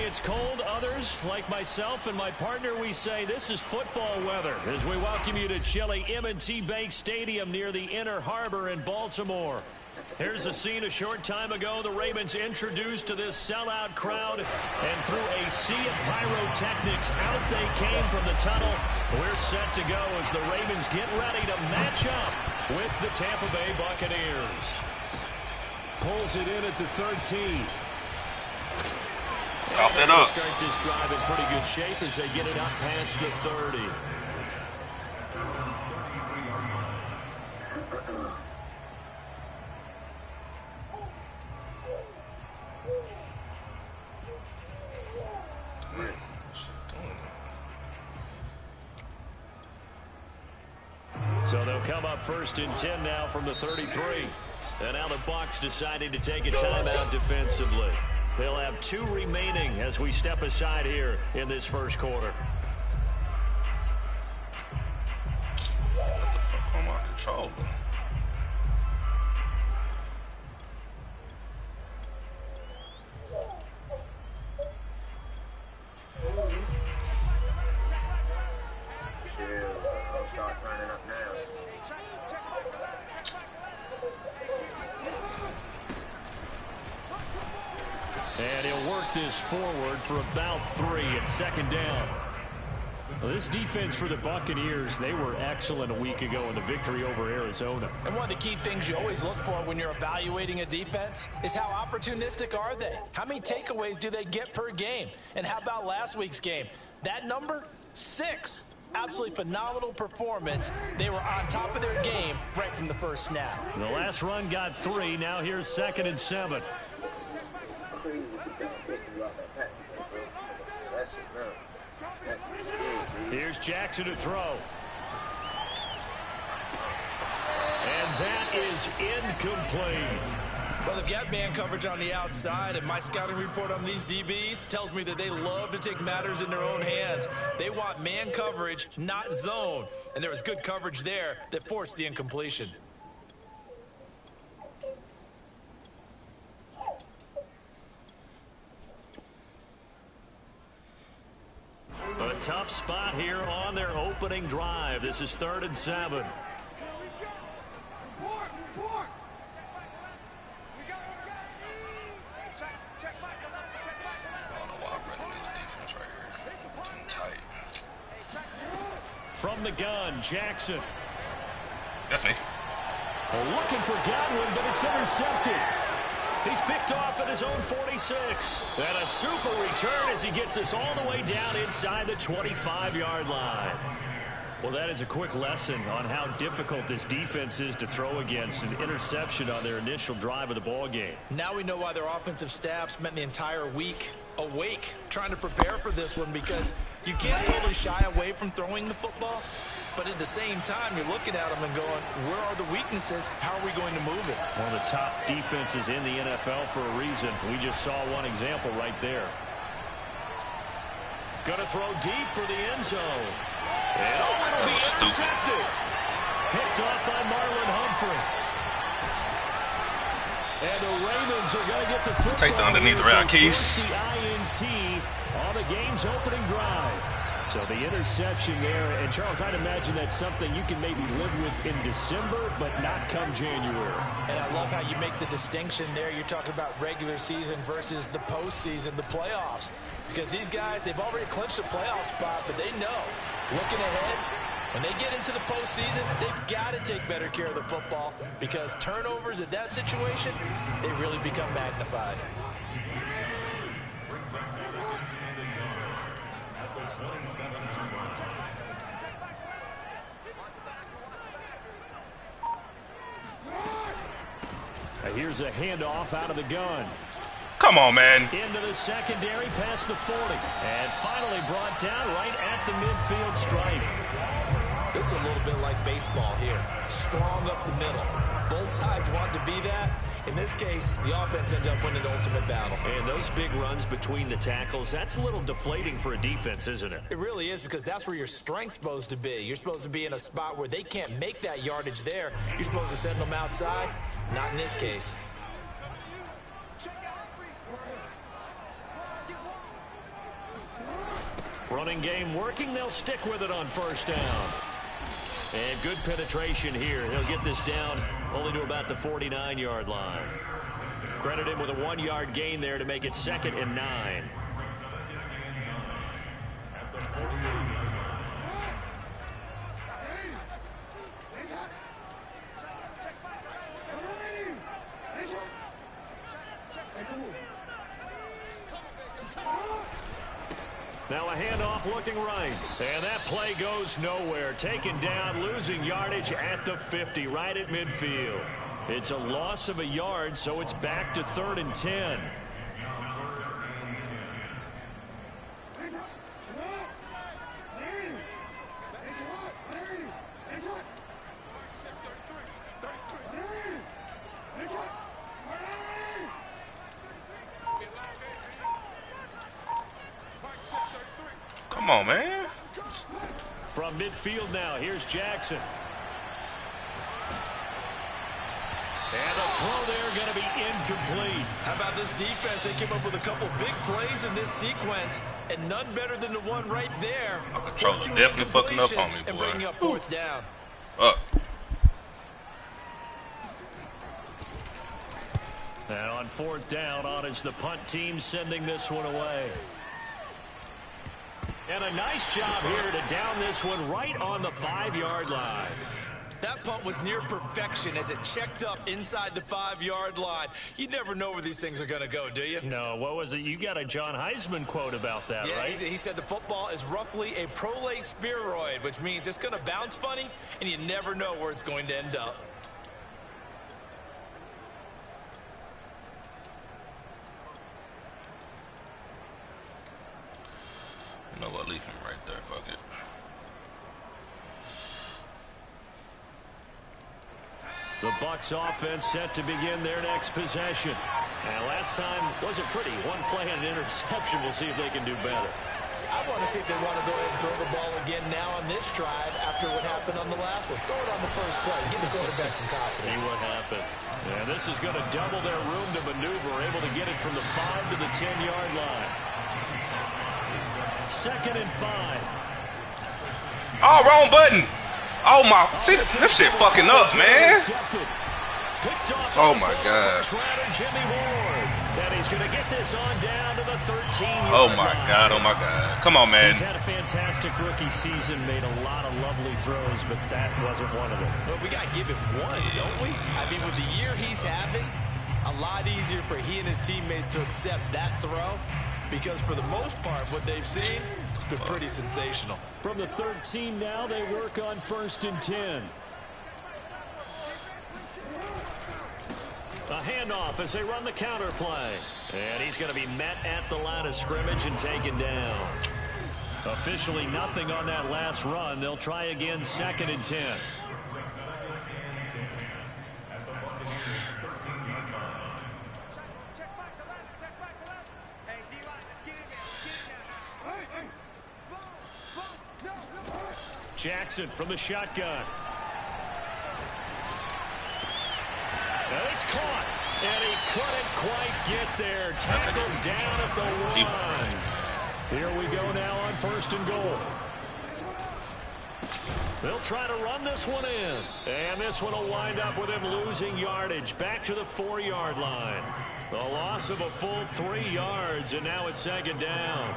it's cold. Others, like myself and my partner, we say this is football weather as we welcome you to chilly M&T Bank Stadium near the Inner Harbor in Baltimore. Here's a scene a short time ago. The Ravens introduced to this sellout crowd, and through a sea of pyrotechnics, out they came from the tunnel. We're set to go as the Ravens get ready to match up with the Tampa Bay Buccaneers. Pulls it in at the 13. Cough that up. Start this drive in pretty good shape as they get it up past the 30. So they'll come up first and 10 now from the 33. And now the Bucs deciding to take a timeout defensively. They'll have 2 remaining as we step aside here in this first quarter. What the fuck on my controller? And he'll work this forward for about 3 at second down. Well, this defense for the Buccaneers, they were excellent a week ago in the victory over Arizona. And one of the key things you always look for when you're evaluating a defense is how opportunistic are they? How many takeaways do they get per game? And how about last week's game? That number, 6. Absolutely phenomenal performance. They were on top of their game right from the first snap. The last run got 3. Now here's 2nd and 7. Here's Jackson to throw. And that is incomplete. Well, they've got man coverage on the outside, and my scouting report on these DBs tells me that they love to take matters in their own hands. They want man coverage, not zone. And there was good coverage there that forced the incompletion. A tough spot here on their opening drive. This is 3rd and 7. From the gun, Jackson. That's me. Looking for Godwin, but it's intercepted. He's picked off at his own 46. And a super return as he gets us all the way down inside the 25-yard line. Well, that is a quick lesson on how difficult this defense is to throw against. An interception on their initial drive of the ball game. Now we know why their offensive staff spent the entire week awake trying to prepare for this one, because you can't totally shy away from throwing the football. But at the same time, you're looking at them and going, where are the weaknesses? How are we going to move it? One of the top defenses in the NFL for a reason. We just saw one example right there. Going to throw deep for the end zone. And it'll be intercepted. Picked off by Marlon Humphrey. And the Ravens are going to get the football. Take the underneath route, Keys. The INT on the game's opening drive. So the interception there, and Charles, I'd imagine that's something you can maybe live with in December, but not come January. And I love how you make the distinction there. You're talking about regular season versus the postseason, the playoffs. Because these guys, they've already clinched a playoff spot, but they know, looking ahead, when they get into the postseason, they've got to take better care of the football, because turnovers at that situation, they really become magnified. Here's a handoff out of the gun. Come on, man. Into the secondary, past the 40. And finally brought down right at the midfield stripe. This is a little bit like baseball here. Strong up the middle. Both sides want to be that. In this case, the offense ended up winning the ultimate battle. And those big runs between the tackles, that's a little deflating for a defense, isn't it? It really is, because that's where your strength's supposed to be. You're supposed to be in a spot where they can't make that yardage there. You're supposed to send them outside. Not in this case. Running game working. They'll stick with it on first down. And good penetration here. He'll get this down only to about the 49-yard line. Credit him with a 1-yard gain there to make it 2nd and 9. Now a handoff looking right. And that play goes nowhere. Taken down, losing yardage at the 50, right at midfield. It's a loss of a yard, so it's back to 3rd and 10. Come on, man. From midfield now, here's Jackson. And the throw there going to be incomplete. How about this defense? They came up with a couple big plays in this sequence, and none better than the one right there. My controller definitely fucking up on me, boy. And bringing up 4th down. Fuck. And on 4th down, on is the punt team sending this one away. And a nice job here to down this one right on the 5-yard line. That punt was near perfection as it checked up inside the 5-yard line. You never know where these things are going to go, do you? No, what was it? You got a John Heisman quote about that, yeah, right? He said the football is roughly a prolate spheroid, which means it's going to bounce funny, and you never know where it's going to end up. You know what? Leave him right there. Fuck it. The Bucs offense set to begin their next possession. And last time wasn't pretty. One play and an interception. We'll see if they can do better. I want to see if they want to go ahead and throw the ball again now on this drive after what happened on the last one. Throw it on the first play. Give the quarterback some confidence. See what happens. And this is going to double their room to maneuver. Able to get it from the 5 to the 10-yard line. 2nd and 5. Oh, wrong button. Oh my, see this shit fucking up, man. Oh my god. And he's gonna get this on down to the 13-yard Oh my god, oh my god. Come on, man. He's had a fantastic rookie season, made a lot of lovely throws, but that wasn't one of them. Well, we gotta give him one, don't we? I mean, with the year he's having, a lot easier for he and his teammates to accept that throw, because for the most part, what they've seen, it's been pretty sensational. From the 13 now, they work on 1st and 10. A handoff as they run the counter play. And he's going to be met at the line of scrimmage and taken down. Officially nothing on that last run. They'll try again 2nd and 10. Jackson from the shotgun. And it's caught. And he couldn't quite get there. Tackled down at the 1. Here we go now on 1st and goal. They'll try to run this one in. And this one will wind up with him losing yardage. Back to the 4-yard line. The loss of a full 3 yards. And now it's 2nd down.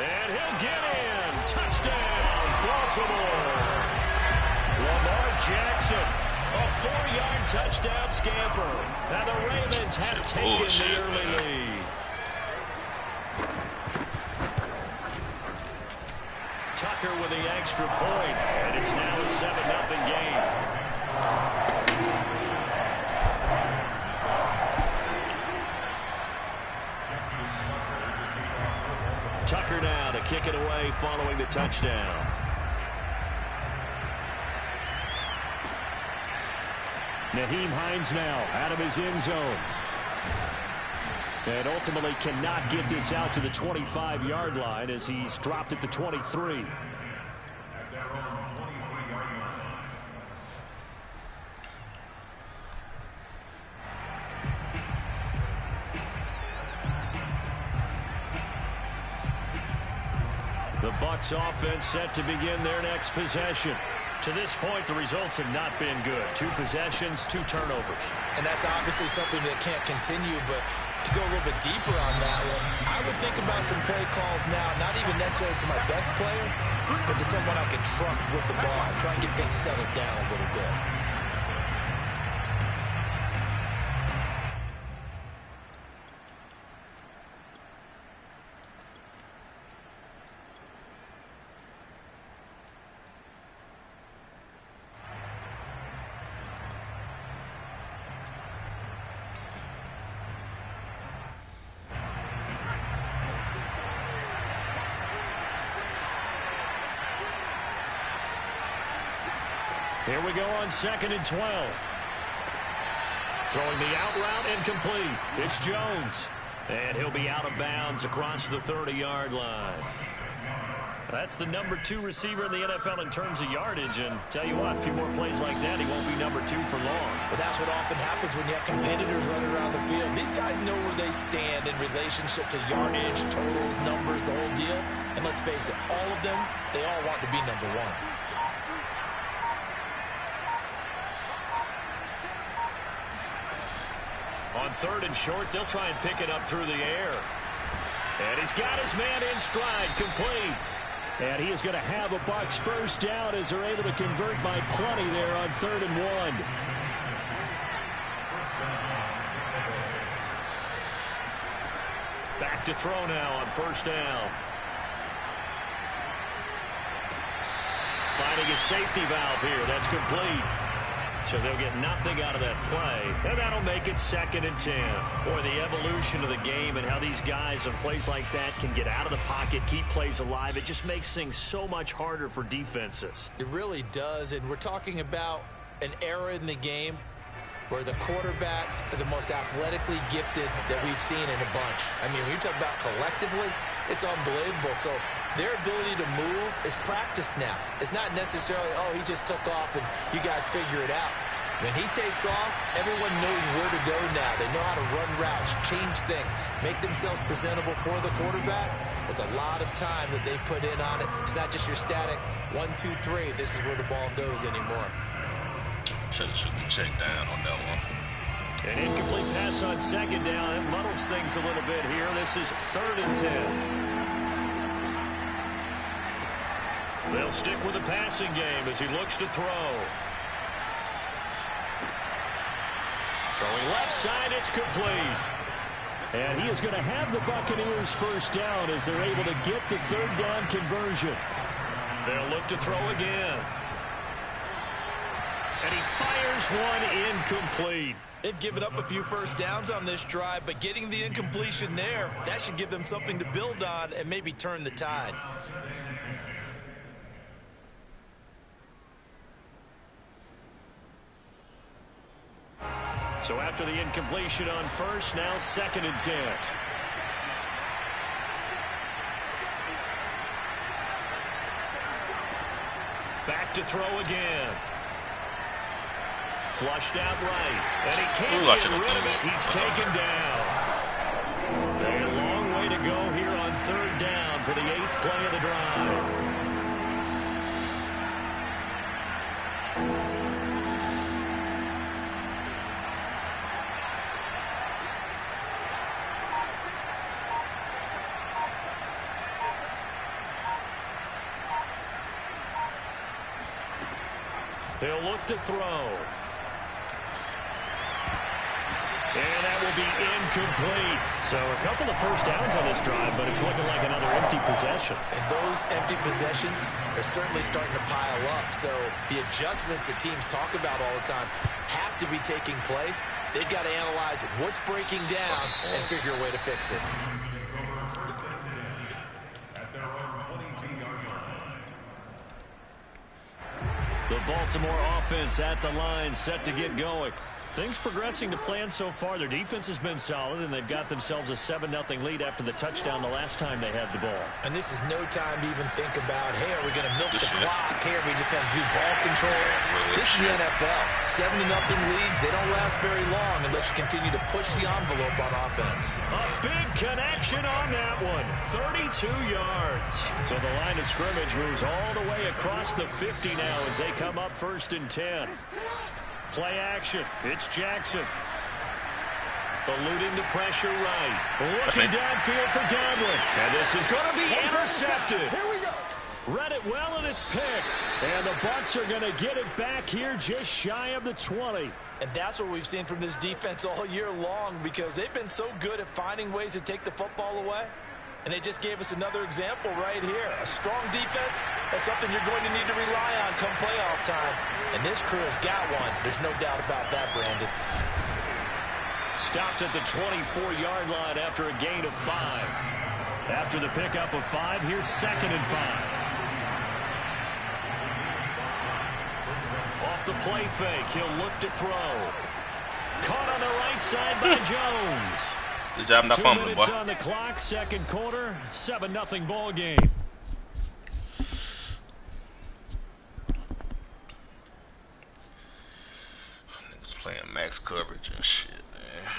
And he'll get in. Touchdown, Baltimore. Lamar Jackson, a 4-yard touchdown scamper. And the Ravens have taken the early lead. Tucker with the extra point, and it's now a 7-0 game. Tucker now to kick it away following the touchdown. Nyheim Hines now out of his end zone. And ultimately cannot get this out to the 25-yard line as he's dropped at the 23. The Bucs offense set to begin their next possession. To this point, the results have not been good. 2 possessions, 2 turnovers. And that's obviously something that can't continue, but to go a little bit deeper on that one, I would think about some play calls now, not even necessarily to my best player, but to someone I can trust with the ball. Try and get things settled down a little bit. Here we go on 2nd and 12. Throwing the out route incomplete. It's Jones. And he'll be out of bounds across the 30-yard line. That's the number 2 receiver in the NFL in terms of yardage. And tell you what, a few more plays like that, he won't be number 2 for long. But that's what often happens when you have competitors running around the field. These guys know where they stand in relationship to yardage, totals, numbers, the whole deal. And let's face it, all of them, they all want to be number 1. On 3rd and short, they'll try and pick it up through the air. And he's got his man in stride, complete. And he is going to have a Bucs first down as they're able to convert by plenty there on 3rd and 1. Back to throw now on 1st down. Finding a safety valve here. That's complete. So they'll get nothing out of that play, and that'll make it 2nd and 10. Boy, the evolution of the game and how these guys on plays like that can get out of the pocket, keep plays alive, it just makes things so much harder for defenses. It really does, and we're talking about an era in the game where the quarterbacks are the most athletically gifted that we've seen in a bunch. I mean, when you talk about collectively, it's unbelievable. So their ability to move is practiced now. It's not necessarily, oh, he just took off and you guys figure it out. When he takes off, everyone knows where to go now. They know how to run routes, change things, make themselves presentable for the quarterback. It's a lot of time that they put in on it. It's not just your static 1, 2, 3. This is where the ball goes anymore. Should have shoot the check down on that one. An incomplete pass on 2nd down. It muddles things a little bit here. This is 3rd and 10. They'll stick with the passing game as he looks to throw. Throwing left side, it's complete. And he is going to have the Buccaneers first down as they're able to get the 3rd down conversion. They'll look to throw again. And he fires one incomplete. They've given up a few first downs on this drive, but getting the incompletion there, that should give them something to build on and maybe turn the tide. So after the incompletion on 1st, now 2nd and 10. Back to throw again. Flushed out right. And he can't get rid of it. He's taken down. A long way to go here on 3rd down for the 8th play of the drive. He'll look to throw. And that will be incomplete. So a couple of first downs on this drive, but it's looking like another empty possession. And those empty possessions are certainly starting to pile up. So the adjustments that teams talk about all the time have to be taking place. They've got to analyze what's breaking down and figure a way to fix it. The Baltimore offense at the line, set to get going. Things progressing to plan so far. Their defense has been solid, and they've got themselves a 7-0 lead after the touchdown the last time they had the ball. And this is no time to even think about, hey, are we going to milk the clock? Hey, are we just going to do ball control? This is the NFL. 7-0 leads, they don't last very long unless you continue to push the envelope on offense. A big connection on that one. 32 yards. So the line of scrimmage moves all the way across the 50 now as they come up 1st and 10. Play action. It's Jackson. Eluding the pressure right. Looking downfield for Godwin. And this is going to be intercepted. Here we go. Read it well, and it's picked. And the Bucs are going to get it back here just shy of the 20. And that's what we've seen from this defense all year long, because they've been so good at finding ways to take the football away. And they just gave us another example right here. A strong defense, that's something you're going to need to rely on come playoff time. And this crew has got one. There's no doubt about that, Brandon. Stopped at the 24-yard line after a gain of 5. After the pickup of 5, here's 2nd and 5. Off the play fake, he'll look to throw. Caught on the right side by Jones. Good job not fumbling, boy. 2 minutes on the clock, 2nd quarter, 7-0 ball game. Niggas playing max coverage and shit, man.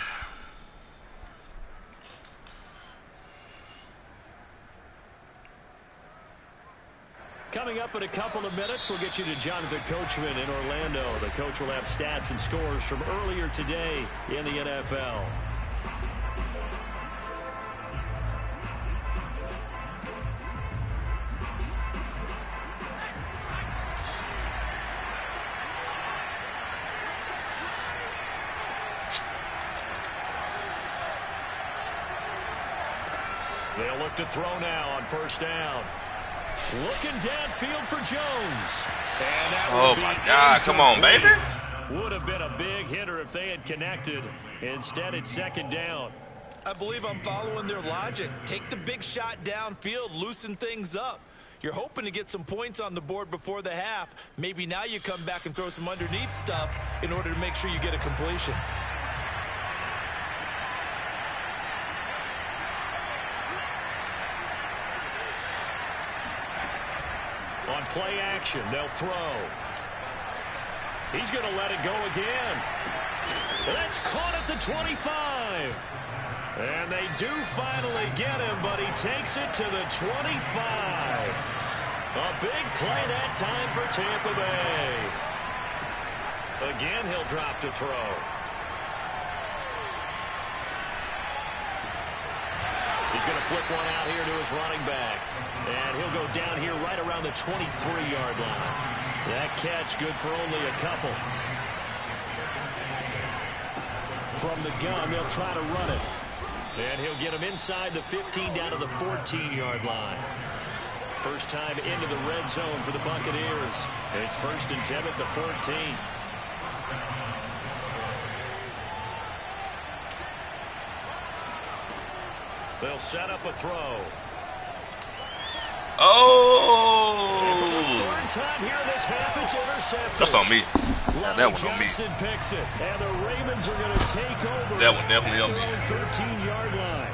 Coming up in a couple of minutes, we'll get you to Jonathan Coachman in Orlando. The coach will have stats and scores from earlier today in the NFL. They'll look to throw now on 1st down. Looking downfield for Jones. And that oh, my God. Come on, baby. Would have been a big hitter if they had connected. Instead, it's 2nd down. I believe I'm following their logic. Take the big shot downfield, loosen things up. You're hoping to get some points on the board before the half. Maybe now you come back and throw some underneath stuff in order to make sure you get a completion. On play action, they'll throw. He's going to let it go again. That's caught at the 25. And they do finally get him, but he takes it to the 25. A big play that time for Tampa Bay. Again, he'll drop to throw. He's going to flip one out here to his running back. And he'll go down here right around the 23-yard line. That catch good for only a couple. From the gun, they'll try to run it. And he'll get him inside the 15 down to the 14-yard line. First time into the red zone for the Buccaneers. It's 1st and 10 at the 14. They'll set up a throw. Oh! And for the 3rd time here this half, it's intercepted. That's on me. Nah, that one on me. Johnson picks it, and the Ravens are going to take over. That one definitely on me. 13-yard line.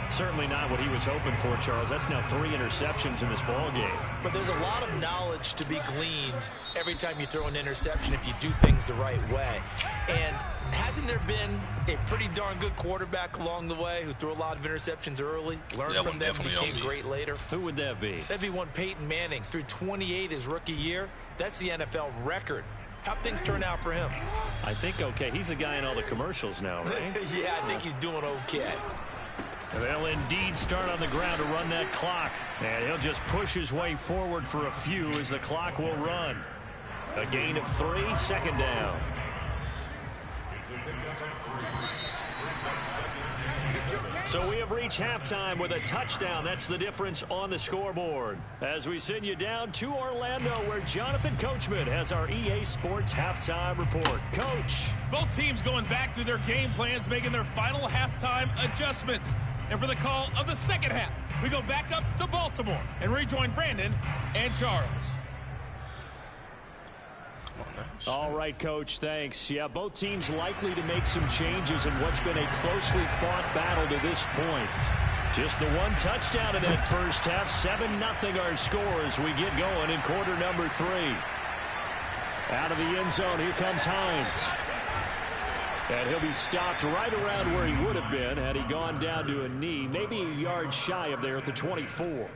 Certainly not what he was hoping for, Charles. That's now 3 interceptions in this ball game. But there's a lot of knowledge to be gleaned every time you throw an interception if you do things the right way. And hasn't there been a pretty darn good quarterback along the way who threw a lot of interceptions early, learned from them, became great later? Who would that be? That'd be one Peyton Manning. Threw 28 his rookie year. That's the NFL record. How'd things turn out for him? I think okay. He's a guy in all the commercials now, right? Yeah, I think he's doing okay. They'll indeed start on the ground to run that clock. And he'll just push his way forward for a few as the clock will run. A gain of 3, 2nd down. So we have reached halftime with a touchdown. That's the difference on the scoreboard. As we send you down to Orlando, where Jonathan Coachman has our EA Sports halftime report. Coach. Both teams going back through their game plans, making their final halftime adjustments. And for the call of the 2nd half, we go back up to Baltimore and rejoin Brandon and Charles. Come on now. All right, Coach, thanks. Yeah, both teams likely to make some changes in what's been a closely fought battle to this point. Just the one touchdown in that first half. 7-0 our score as we get going in quarter number 3. Out of the end zone, here comes Hines. And he'll be stopped right around where he would have been had he gone down to a knee, maybe a yard shy of there at the 24.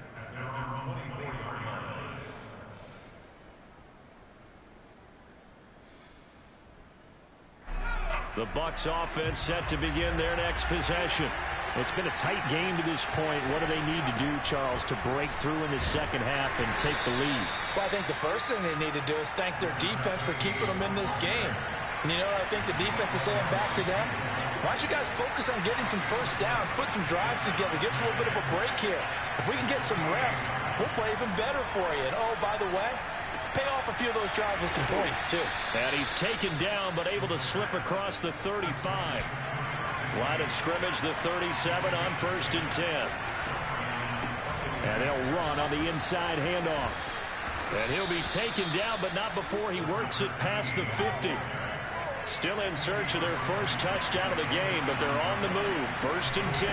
The Bucs offense set to begin their next possession. It's been a tight game to this point. What do they need to do, Charles, to break through in the second half and take the lead? Well, I think the first thing they need to do is thank their defense for keeping them in this game. And you know what I think the defense is saying back to them? Why don't you guys focus on getting some first downs, put some drives together, give us a little bit of a break here. If we can get some rest, we'll play even better for you. And, oh, by the way, pay off a few of those drives with some points, too. And he's taken down, but able to slip across the 35. Line of scrimmage, the 37 on 1st and 10. And he'll run on the inside handoff. And he'll be taken down, but not before he works it past the 50. Still in search of their first touchdown of the game, but they're on the move. 1st and 10.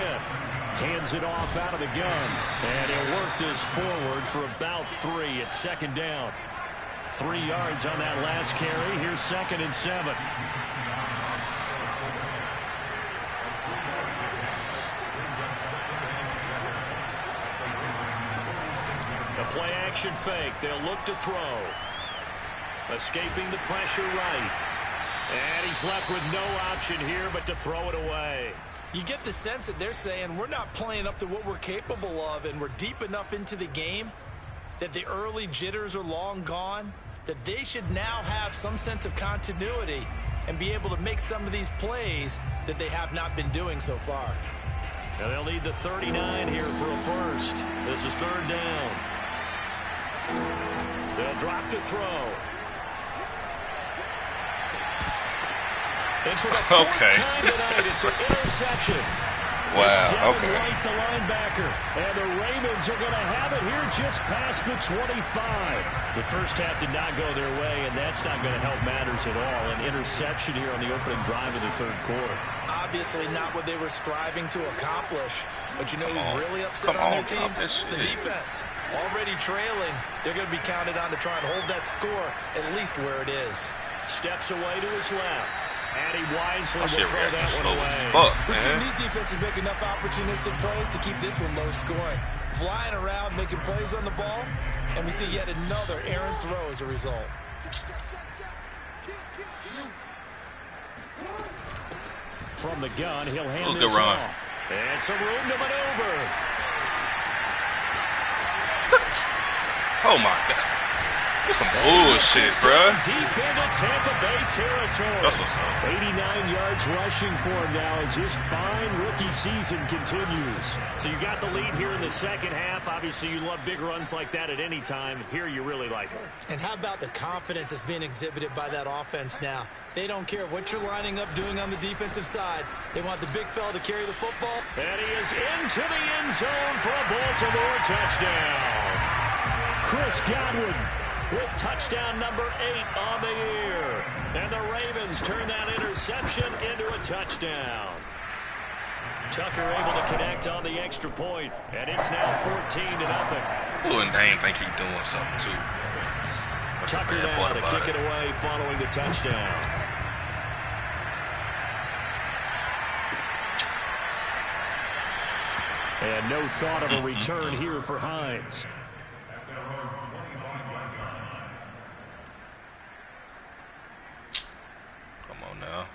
Hands it off out of the gun. And he'll work this forward for about 3 at 2nd down. 3 yards on that last carry. Here's 2nd and 7. The play action fake. They'll look to throw. Escaping the pressure right. And he's left with no option here but to throw it away. You get the sense that they're saying we're not playing up to what we're capable of, and we're deep enough into the game that the early jitters are long gone, that they should now have some sense of continuity and be able to make some of these plays that they have not been doing so far. And they'll need the 39 here for a first. This is 3rd down. They'll drop to throw. And for the 4th time tonight, it's an interception. Wow, it's Devin okay. White, the linebacker. And the Ravens are going to have it here just past the 25. The first half did not go their way, and that's not going to help matters at all. An interception here on the opening drive of the 3rd quarter. Obviously not what they were striving to accomplish. But you know who's really upset on their team? The defense. Already trailing. They're going to be counted on to try and hold that score at least where it is. Steps away to his left. And he wisely will throw that one away. We've seen these defenses make enough opportunistic plays to keep this one low scoring. Flying around, making plays on the ball, and we see yet another errant throw as a result. From the gun, he'll hand this off. And some room to maneuver. Oh, my God. That's some bullshit, bro. Deep into Tampa Bay territory. That's what's up. 89 yards rushing for him now as his fine rookie season continues. So you got the lead here in the second half. Obviously, you love big runs like that at any time. Here, you really like it. And how about the confidence that's being exhibited by that offense now? They don't care what you're lining up doing on the defensive side. They want the big fella to carry the football. And he is into the end zone for a Baltimore touchdown. Chris Godwin with touchdown number 8 on the year. And the Ravens turn that interception into a touchdown. Tucker able to connect on the extra point, and it's now 14-0. Ooh, and Dame think he's doing something too. That's Tucker now to kick it away following the touchdown. And no thought of a return here for Hines. Now.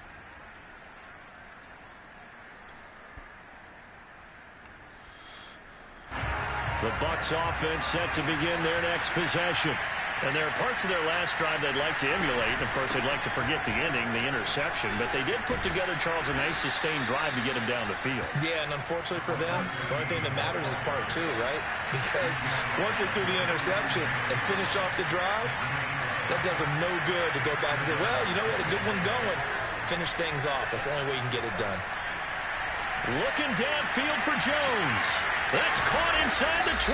The Bucs offense set to begin their next possession. And there are parts of their last drive they'd like to emulate. Of course, they'd like to forget the ending, the interception. But they did put together, Charles, a nice sustained drive to get him down the field. Yeah, and unfortunately for them, the only thing that matters is part 2, right? Because once they threw the interception and finished off the drive, that does them no good to go back and say, well, you know, we had a good one going. Finish things off. That's the only way you can get it done. Looking downfield for Jones. That's caught inside the 20.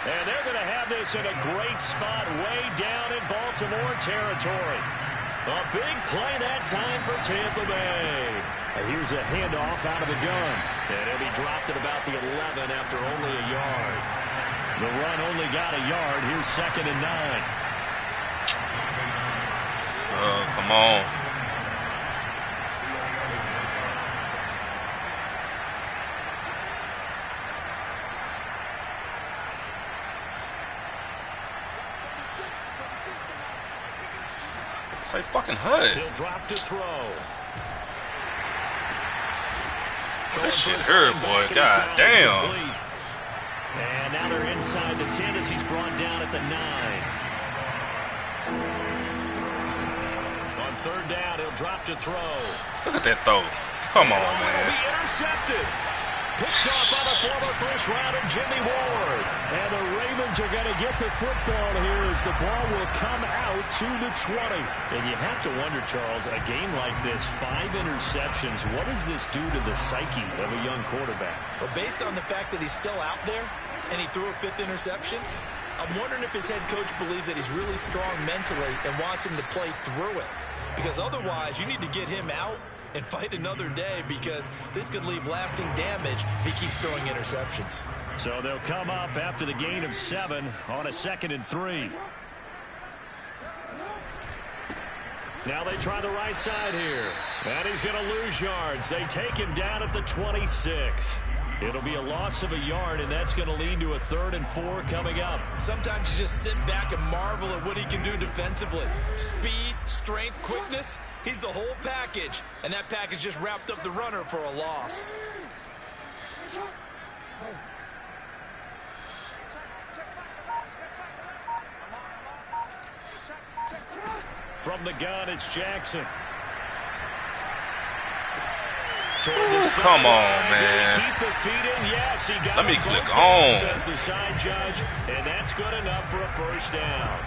And they're going to have this in a great spot way down in Baltimore territory. A big play that time for Tampa Bay. And here's a handoff out of the gun. And he'll be dropped at about the 11 after only a yard. The run only got a yard. Here's 2nd and 9. Come on. Say fucking HUD. He'll drop to throw. That shit hurt, boy. God damn. And now they're inside the 10 as he's brought down at the 9. On 3rd down, he'll drop to throw. Look at that throw. Come on, man. Be intercepted. Picked off by the former first-rounder Jimmy Ward. And the Ravens are going to get the football here as the ball will come out to the 20. And you have to wonder, Charles, a game like this, 5 interceptions, what does this do to the psyche of a young quarterback? Well, based on the fact that he's still out there and he threw a 5th interception, I'm wondering if his head coach believes that he's really strong mentally and wants him to play through it. Because otherwise, you need to get him out and fight another day, because this could leave lasting damage if he keeps throwing interceptions. So they'll come up after the gain of 7 on a 2nd and 3. Now they try the right side here. And he's going to lose yards. They take him down at the 26. It'll be a loss of a yard, and that's going to lead to a 3rd and 4 coming up. Sometimes you just sit back and marvel at what he can do defensively. Speed, strength, quickness. He's the whole package, and that package just wrapped up the runner for a loss. From the gun, it's Jackson. Come on, man. Keep the feet in. Yes, he got. Let me click on. Says the side judge, and that's good enough for a 1st down.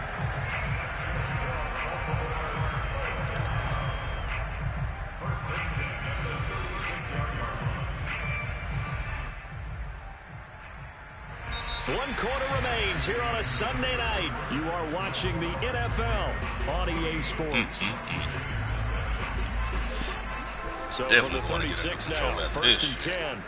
One quarter remains here on a Sunday night. You are watching the NFL on EA Sports. So Definitely from the 36 now, 1st and 10.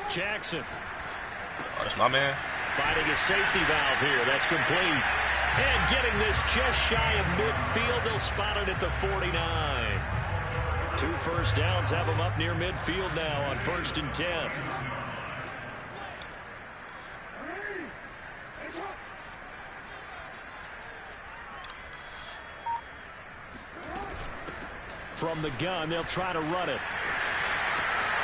Jackson. Oh, that's my man. Finding a safety valve here. That's complete. And getting this just shy of midfield. They'll spot it at the 49. 2 first downs have them up near midfield now on 1st and 10. From the gun, they'll try to run it.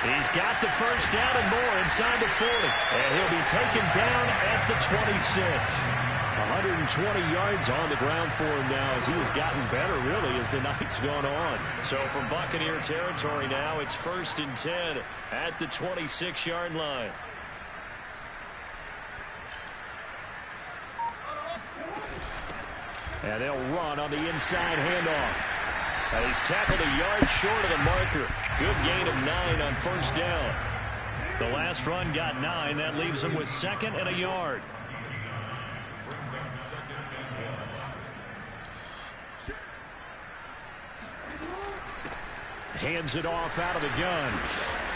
He's got the 1st down and more inside the 40. And he'll be taken down at the 26. 120 yards on the ground for him now as he has gotten better, really, as the night's gone on. So from Buccaneer territory now, it's 1st and 10 at the 26-yard line. And they'll run on the inside handoff. And he's tackled a yard short of the marker. Good gain of 9 on 1st down. The last run got 9. That leaves him with 2nd and a yard. Hands it off out of the gun.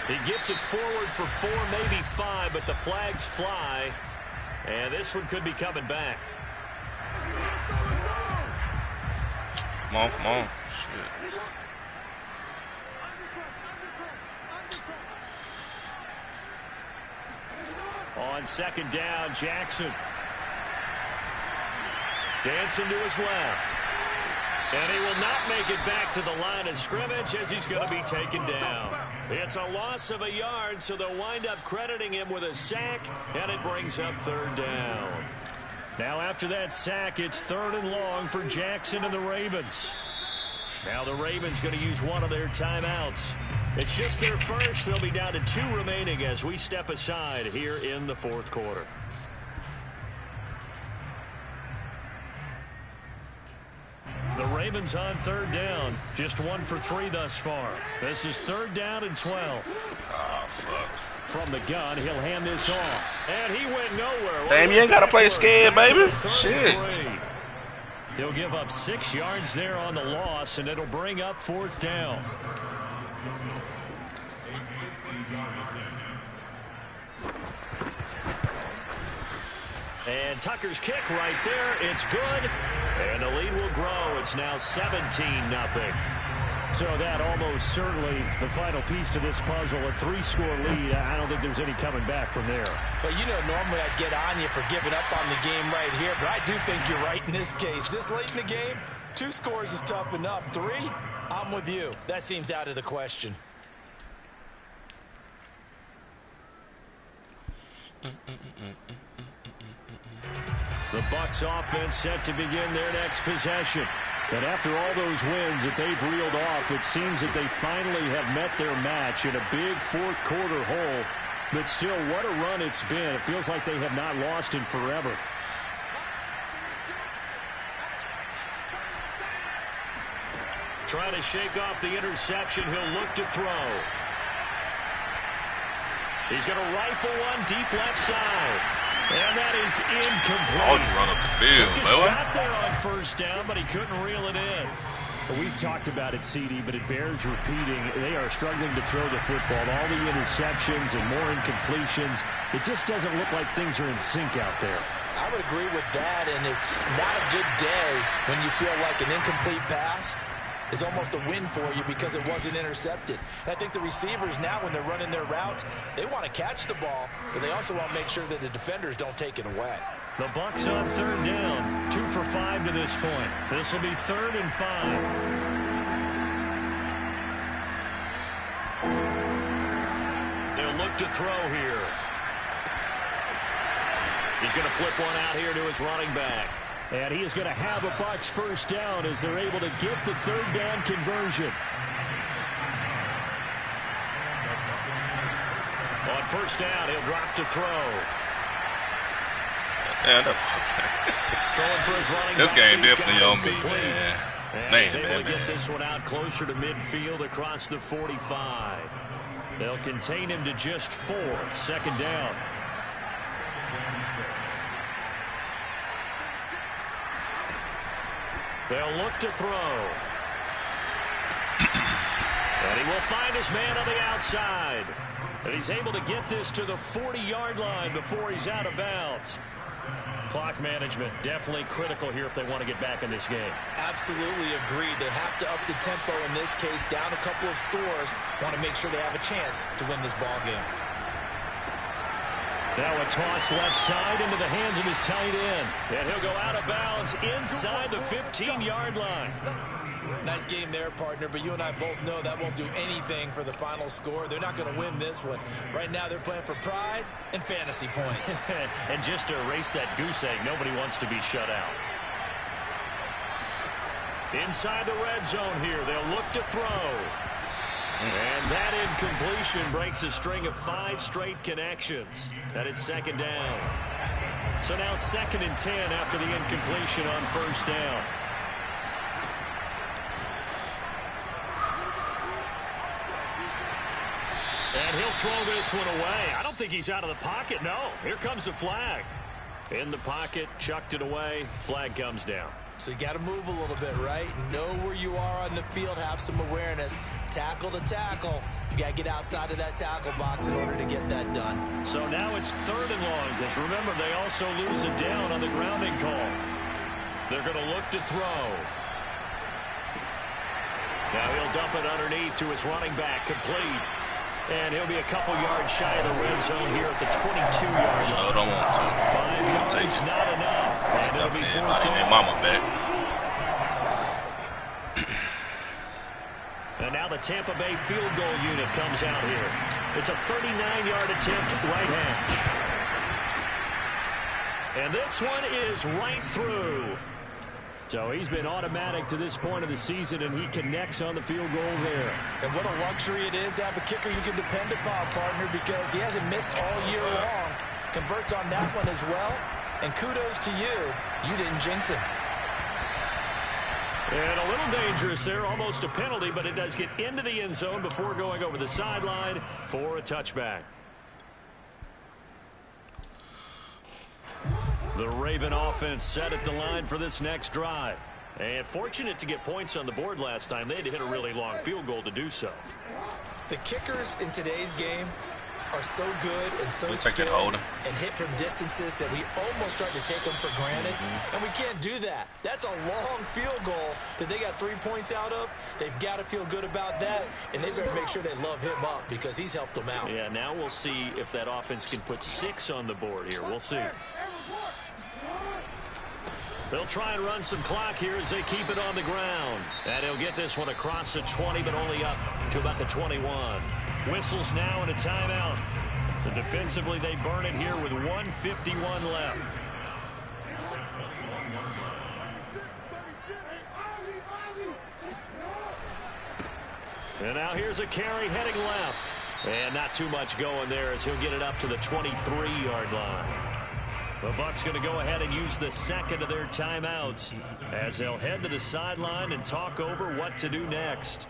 He gets it forward for 4, maybe 5, but the flags fly. And this one could be coming back. Come on, come on. Shit. On 2nd down, Jackson. Dancing to his left. And he will not make it back to the line of scrimmage as he's going to be taken down. It's a loss of a yard, so they'll wind up crediting him with a sack, and it brings up 3rd down. Now after that sack, it's 3rd and long for Jackson and the Ravens. Now the Ravens going to use one of their timeouts. It's just their first. They'll be down to 2 remaining as we step aside here in the 4th quarter. The Ravens on 3rd down. Just 1 for 3 thus far. This is 3rd down and 12. Oh, fuck. From the gun, he'll hand this off. And he went nowhere. Damn, you ain't got to play scared, baby. Shit. He'll give up 6 yards there on the loss, and it'll bring up 4th down. And Tucker's kick right there. It's good. And the lead will grow. It's now 17-0. So that almost certainly the final piece to this puzzle, a 3-score lead. I don't think there's any coming back from there. Well, you know, normally I'd get on you for giving up on the game right here, but I do think you're right in this case. This late in the game, 2 scores is tough enough. 3, I'm with you. That seems out of the question. The Bucs offense set to begin their next possession. And after all those wins that they've reeled off, it seems that they finally have met their match in a big 4th quarter hole. But still, what a run it's been. It feels like they have not lost in forever. Trying to shake off the interception. He'll look to throw. He's going to rifle one deep left side. And that is incomplete. Oh, you run up the field, Took a shot there on 1st down, but he couldn't reel it in. Well, we've talked about it, CD, but it bears repeating. They are struggling to throw the football. All the interceptions and more incompletions. It just doesn't look like things are in sync out there. I would agree with that, and it's not a good day when you feel like an incomplete pass is almost a win for you because it wasn't intercepted. And I think the receivers now, when they're running their routes, they want to catch the ball, but they also want to make sure that the defenders don't take it away. The Bucs on 3rd down, 2 for 5 to this point. This will be 3rd and 5. They'll look to throw here. He's going to flip one out here to his running back. And he is going to have a Bucs 1st down as they're able to get the 3rd down conversion. On 1st down, he'll drop to throw. Throwing for his running this back. game definitely on me, man. And he's able to get this one out closer to midfield across the 45. They'll contain him to just 4. 2nd down. They'll look to throw. And he will find his man on the outside. And he's able to get this to the 40-yard line before he's out of bounds. Clock management definitely critical here if they want to get back in this game. Absolutely agreed. They have to up the tempo in this case, down a couple of scores. Want to make sure they have a chance to win this ball game. Now a toss left side into the hands of his tight end. And he'll go out of bounds inside the 15-yard line. Nice game there, partner, but you and I both know that won't do anything for the final score. They're not going to win this one. Right now they're playing for pride and fantasy points. And just to erase that goose egg, nobody wants to be shut out. Inside the red zone here, they'll look to throw. And that incompletion breaks a string of 5 straight connections. And it's 2nd down. So now 2nd and 10 after the incompletion on 1st down. And he'll throw this one away. I don't think he's out of the pocket. No, here comes the flag. In the pocket, chucked it away. Flag comes down. So you got to move a little bit, right? Know where you are on the field, have some awareness. Tackle to tackle. You got to get outside of that tackle box in order to get that done. So now it's 3rd and long, because remember, they also lose a down on the grounding call. They're going to look to throw. Now he'll dump it underneath to his running back, complete. And he'll be a couple yards shy of the red zone here at the 22-yard line. So don't want to. 5 yards, not enough. And it'll be 4th down. Mama back. And now the Tampa Bay field goal unit comes out here. It's a 39-yard attempt, right hash. And this one is right through. So he's been automatic to this point of the season, and he connects on the field goal there. And what a luxury it is to have a kicker you can depend upon, partner, because he hasn't missed all year long. Converts on that one as well. And kudos to you. You didn't jinx him. And a little dangerous there, almost a penalty, but it does get into the end zone before going over the sideline for a touchback. The Raven offense set at the line for this next drive. And fortunate to get points on the board last time. They had to hit a really long field goal to do so. The kickers in today's game are so good and so skilled and hit from distances that we almost start to take them for granted. And we can't do that. That's a long field goal that they got 3 points out of. They've got to feel good about that, and they better make sure they love him up because he's helped them out. Yeah, now we'll see if that offense can put 6 on the board here. We'll see. They'll try and run some clock here as they keep it on the ground. And he'll get this one across the 20, but only up to about the 21. Whistles now and a timeout. So defensively, they burn it here with 1:51 left. And now here's a carry heading left. And not too much going there as he'll get it up to the 23-yard line. The Bucs going to go ahead and use the second of their timeouts as they'll head to the sideline and talk over what to do next.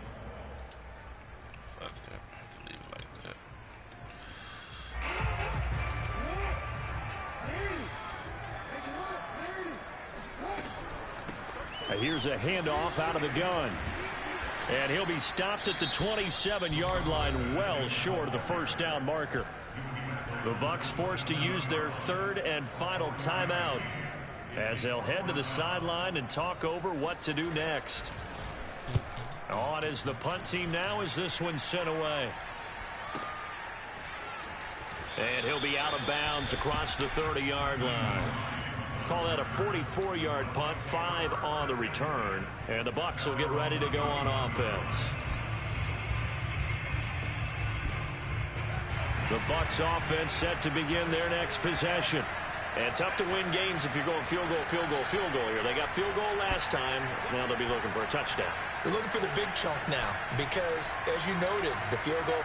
Here's a handoff out of the gun. And he'll be stopped at the 27-yard line, well short of the first down marker. The Bucs forced to use their third and final timeout as they'll head to the sideline and talk over what to do next. On is the punt team now as this one's sent away. And he'll be out of bounds across the 30-yard line. Call that a 44-yard punt, 5 on the return. And the Bucs will get ready to go on offense. The Bucs offense set to begin their next possession. And tough to win games if you're going field goal, field goal, field goal here. They got field goal last time. Now they'll be looking for a touchdown. They're looking for the big chunk now because, as you noted, the field goal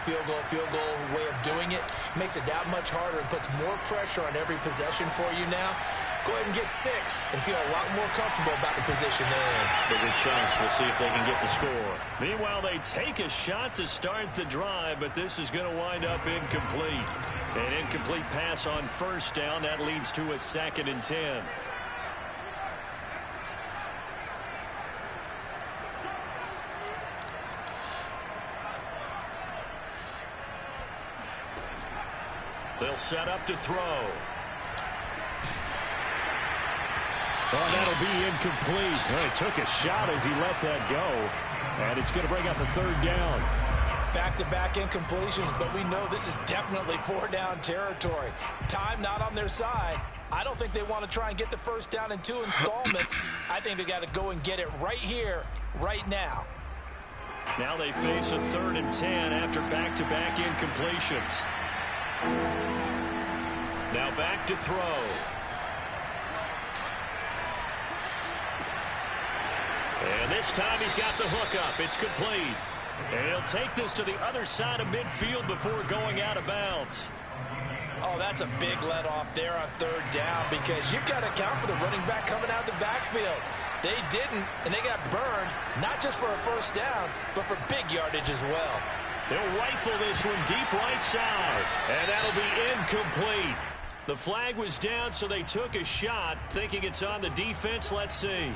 way of doing it makes it that much harder and puts more pressure on every possession for you now. Go ahead and get 6 and feel a lot more comfortable about the position they're in. Bigger chunks. We'll see if they can get the score. Meanwhile, they take a shot to start the drive, but this is going to wind up incomplete. An incomplete pass on first down. That leads to a 2nd and 10. They'll set up to throw. Oh, that'll be incomplete. Well, he took a shot as he let that go. And it's going to bring up a 3rd down. Back-to-back incompletions, but we know this is definitely 4-down territory. Time not on their side. I don't think they want to try and get the first down in 2 installments. I think they got to go and get it right here, right now. Now they face a 3rd and 10 after back-to-back incompletions. Now back to throw. And this time he's got the hook up. It's complete. And he'll take this to the other side of midfield before going out of bounds. Oh, that's a big let-off there on 3rd down because you've got to account for the running back coming out of the backfield. They didn't, and they got burned, not just for a first down, but for big yardage as well. They'll rifle this one deep right side, and that'll be incomplete. The flag was down, so they took a shot, thinking it's on the defense. Let's see.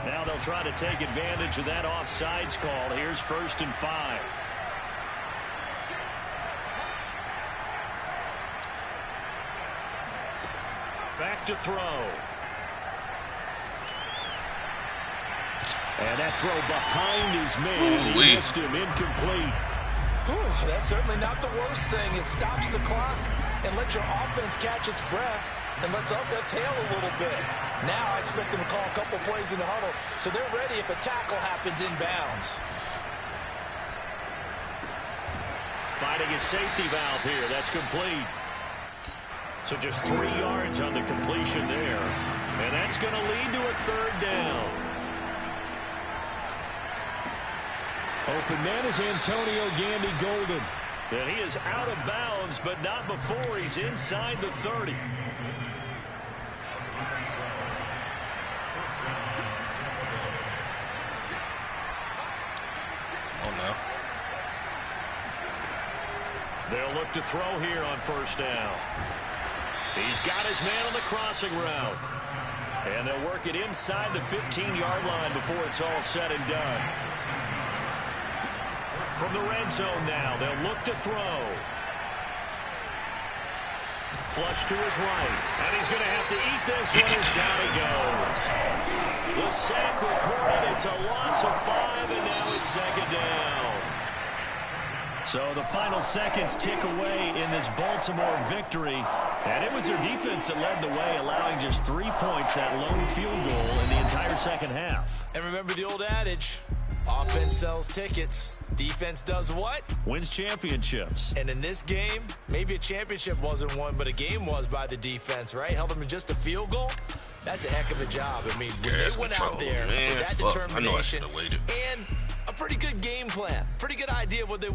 Now they'll try to take advantage of that offsides call. Here's 1st and 5. Back to throw. And that throw behind his man. He missed him. Incomplete. Whew, that's certainly not the worst thing. It stops the clock and lets your offense catch its breath and lets us exhale a little bit. Now I expect them to call a couple plays in the huddle so they're ready if a tackle happens inbounds. Finding a safety valve here. That's complete. So just 3 yards on the completion there. And that's going to lead to a 3rd down. Open man is Antonio Gandy Golden. And he is out of bounds, but not before he's inside the 30. They'll look to throw here on first down. He's got his man on the crossing route. And they'll work it inside the 15-yard line before it's all said and done. From the red zone now, they'll look to throw. Flush to his right. And he's going to have to eat this one as down he goes. The sack recorded. It's a loss of 5, and now it's second down. So the final seconds tick away in this Baltimore victory. And it was their defense that led the way, allowing just 3 points, that lone field goal in the entire second half. And remember the old adage, offense sells tickets. Defense does what? Wins championships. And in this game, maybe a championship wasn't won, but a game was by the defense, right? Held them to just a field goal. That's a heck of a job. I mean, when they went out there with that determination and a pretty good game plan, pretty good idea of what they want.